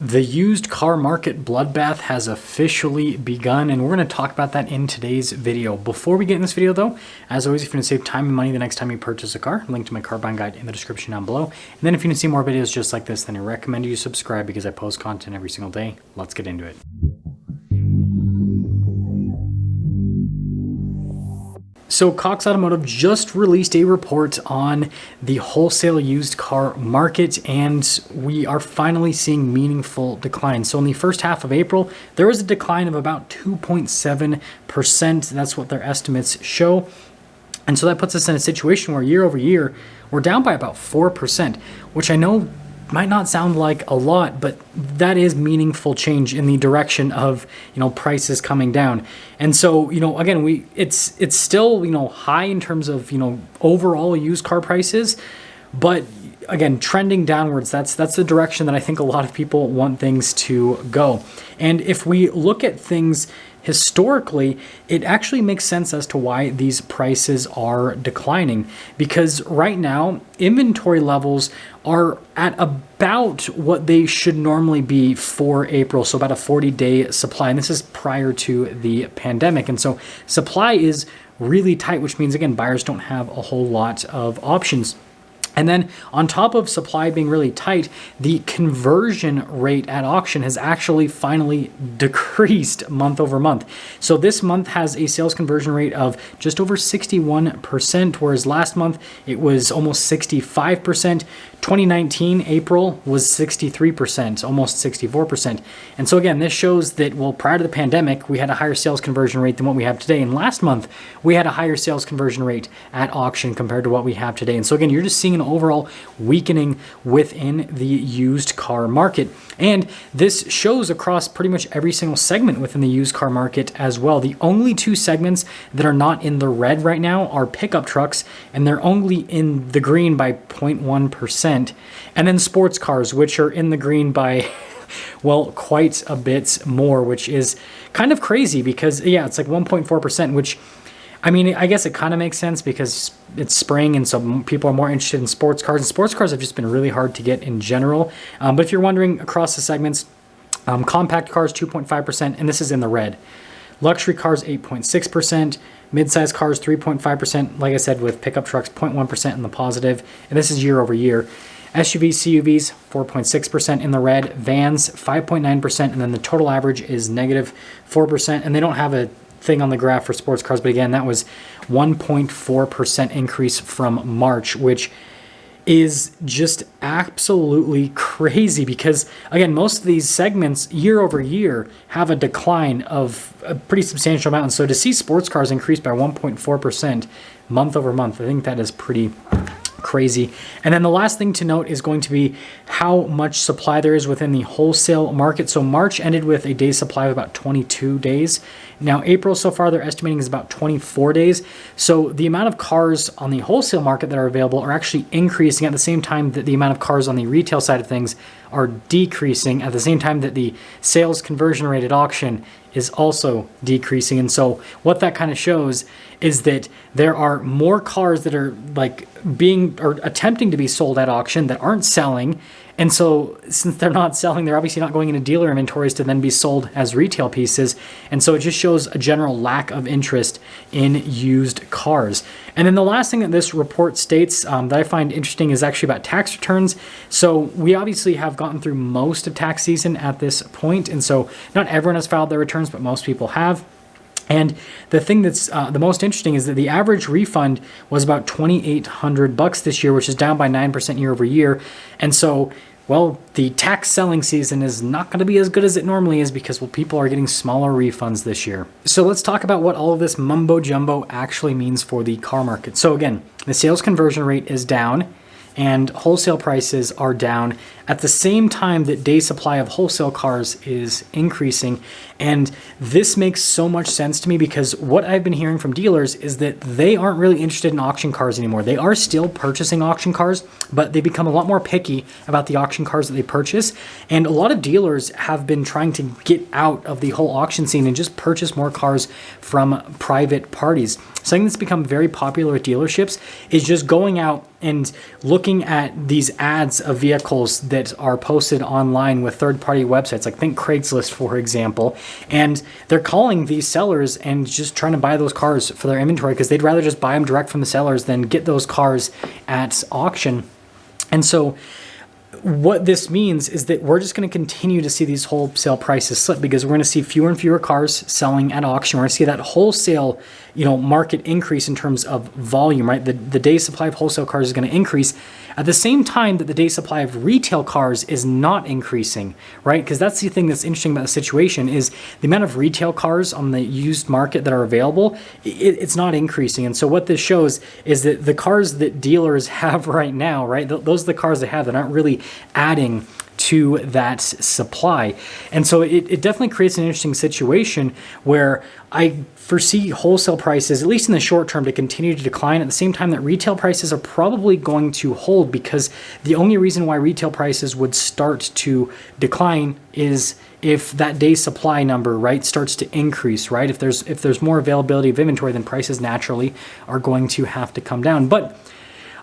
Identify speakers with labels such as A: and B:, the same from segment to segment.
A: The used car market bloodbath has officially begun, and we're going to talk about that in today's video. Before we get in this video though, as always, if you want to save time and money the next time you purchase a car, link to my car buying guide in the description down below. And then if you want to see more videos just like this, then I recommend you subscribe because I post content every single day. Let's get into it. So Cox Automotive just released a report on the wholesale used car market, and we are finally seeing meaningful decline. So in the first half of April, there was a decline of about 2.7%. That's what their estimates show. And so that puts us in a situation where year over year, we're down by about 4%, which I know might not sound like a lot, but that is meaningful change in the direction of, prices coming down. And so, again, it's still, high in terms of, overall used car prices, but again, trending downwards. That's the direction that I think a lot of people want things to go. And if we look at things historically, it actually makes sense as to why these prices are declining, because right now inventory levels are at about what they should normally be for April, so about a 40-day supply, and this is prior to the pandemic. And so supply is really tight, which means, again, buyers don't have a whole lot of options. And then on top of supply being really tight, the conversion rate at auction has actually finally decreased month over month. So this month has a sales conversion rate of just over 61%, whereas last month it was almost 65%. 2019 April was 63%, almost 64%. And so again, this shows that, well, prior to the pandemic, we had a higher sales conversion rate than what we have today. And last month, we had a higher sales conversion rate at auction compared to what we have today. And so again, you're just seeing an overall weakening within the used car market. And this shows across pretty much every single segment within the used car market as well. The only two segments that are not in the red right now are pickup trucks, and they're only in the green by 0.1%. And then sports cars, which are in the green by, well, quite a bit more, which is kind of crazy because, yeah, it's like 1.4%, which, I mean, I guess it kind of makes sense because it's spring and so people are more interested in sports cars. And sports cars have just been really hard to get in general. But if you're wondering across the segments, compact cars, 2.5%, and this is in the red. Luxury cars, 8.6%. Mid-size cars, 3.5%. Like I said, with pickup trucks, 0.1% in the positive. And this is year over year. SUVs, CUVs, 4.6% in the red. Vans, 5.9%. And then the total average is negative 4%. And they don't have a thing on the graph for sports cars. But again, that was 1.4% increase from March, which is just absolutely crazy because, again, most of these segments year over year have a decline of a pretty substantial amount. And so to see sports cars increase by 1.4% month over month, I think that is pretty crazy. And then the last thing to note is going to be how much supply there is within the wholesale market. So March ended with a day supply of about 22 days. Now April so far they're estimating is about 24 days. So the amount of cars on the wholesale market that are available are actually increasing at the same time that the amount of cars on the retail side of things are decreasing, at the same time that the sales conversion rate at auction is also decreasing. And so what that kind of shows is that there are more cars that are like being or attempting to be sold at auction that aren't selling. And so since they're not selling, they're obviously not going into dealer inventories to then be sold as retail pieces. And so it just shows a general lack of interest in used cars. And then the last thing that this report states that I find interesting is actually about tax returns. So we obviously have gotten through most of tax season at this point. And so not everyone has filed their returns, but most people have. And the thing that's the most interesting is that the average refund was about $2,800 this year, which is down by 9% year over year. And so, well, the tax selling season is not going to be as good as it normally is because, well, people are getting smaller refunds this year. So let's talk about what all of this mumbo jumbo actually means for the car market. So again, the sales conversion rate is down and wholesale prices are down at the same time that day supply of wholesale cars is increasing. And this makes so much sense to me because what I've been hearing from dealers is that they aren't really interested in auction cars anymore. They are still purchasing auction cars, but they become a lot more picky about the auction cars that they purchase. And a lot of dealers have been trying to get out of the whole auction scene and just purchase more cars from private parties. Something that's become very popular at dealerships is just going out and looking at these ads of vehicles that are posted online with third-party websites, like think Craigslist, for example, and they're calling these sellers and just trying to buy those cars for their inventory because they'd rather just buy them direct from the sellers than get those cars at auction. And so what this means is that we're just going to continue to see these wholesale prices slip because we're going to see fewer and fewer cars selling at auction. We're going to see that wholesale, market increase in terms of volume, right? The day supply of wholesale cars is going to increase at the same time that the day supply of retail cars is not increasing, right? Because that's the thing that's interesting about the situation is the amount of retail cars on the used market that are available, it's not increasing. And so what this shows is that the cars that dealers have right now, right? Those are the cars they have. They're not really adding to that supply. And so it definitely creates an interesting situation where I foresee wholesale prices, at least in the short term, to continue to decline at the same time that retail prices are probably going to hold, because the only reason why retail prices would start to decline is if that day supply number, right, starts to increase, right? If there's more availability of inventory, then prices naturally are going to have to come down. But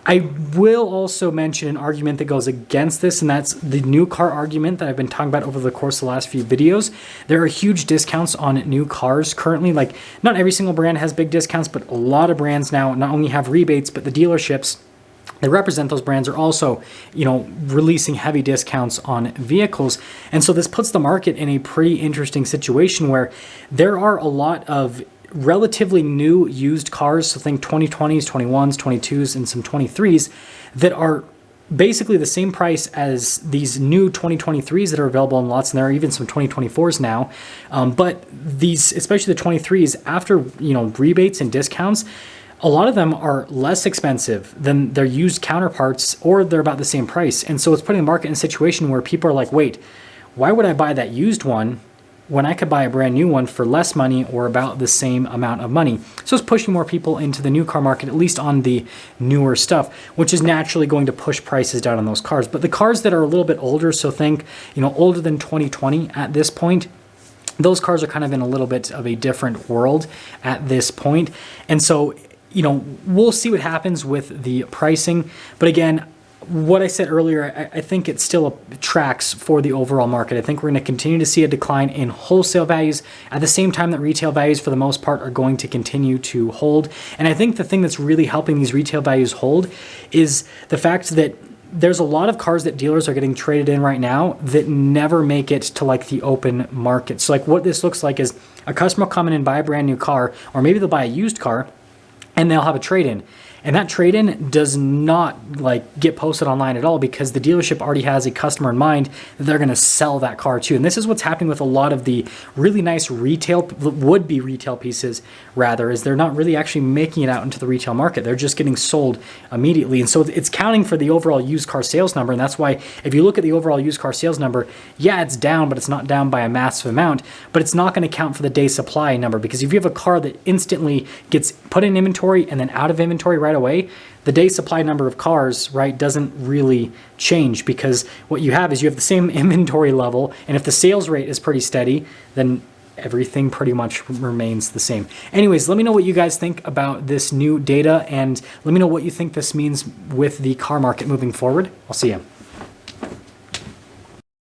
A: I will also mention an argument that goes against this, and that's the new car argument that I've been talking about over the course of the last few videos. There are huge discounts on new cars currently. Like, not every single brand has big discounts, but a lot of brands now not only have rebates, but the dealerships that represent those brands are also, releasing heavy discounts on vehicles. And so this puts the market in a pretty interesting situation where there are a lot of relatively new used cars, so think 2020s, 21s, 22s, and some 23s that are basically the same price as these new 2023s that are available in lots, and there are even some 2024s now. But these, especially the 23s, after rebates and discounts, a lot of them are less expensive than their used counterparts, or they're about the same price. And so it's putting the market in a situation where people are like, wait, why would I buy that used one when I could buy a brand new one for less money or about the same amount of money? So it's pushing more people into the new car market, at least on the newer stuff, which is naturally going to push prices down on those cars. But the cars that are a little bit older, so think, older than 2020 at this point, those cars are kind of in a little bit of a different world at this point. And so, we'll see what happens with the pricing. But again, what I said earlier, I think it still tracks for the overall market. I think we're going to continue to see a decline in wholesale values at the same time that retail values, for the most part, are going to continue to hold. And I think the thing that's really helping these retail values hold is the fact that there's a lot of cars that dealers are getting traded in right now that never make it to like the open market. So like what this looks like is a customer will come in and buy a brand new car, or maybe they'll buy a used car, and they'll have a trade-in. And that trade-in does not get posted online at all, because the dealership already has a customer in mind that they're going to sell that car to. And this is what's happening with a lot of the really nice would-be retail pieces, rather, is they're not really actually making it out into the retail market. They're just getting sold immediately. And so it's counting for the overall used car sales number. And that's why if you look at the overall used car sales number, yeah, it's down, but it's not down by a massive amount. But it's not going to count for the day supply number, because if you have a car that instantly gets put in inventory and then out of inventory right away, the day supply number of cars, right, doesn't really change, because what you have is you have the same inventory level, and if the sales rate is pretty steady, then everything pretty much remains the same. Anyways, let me know what you guys think about this new data, and let me know what you think this means with the car market moving forward. I'll see you.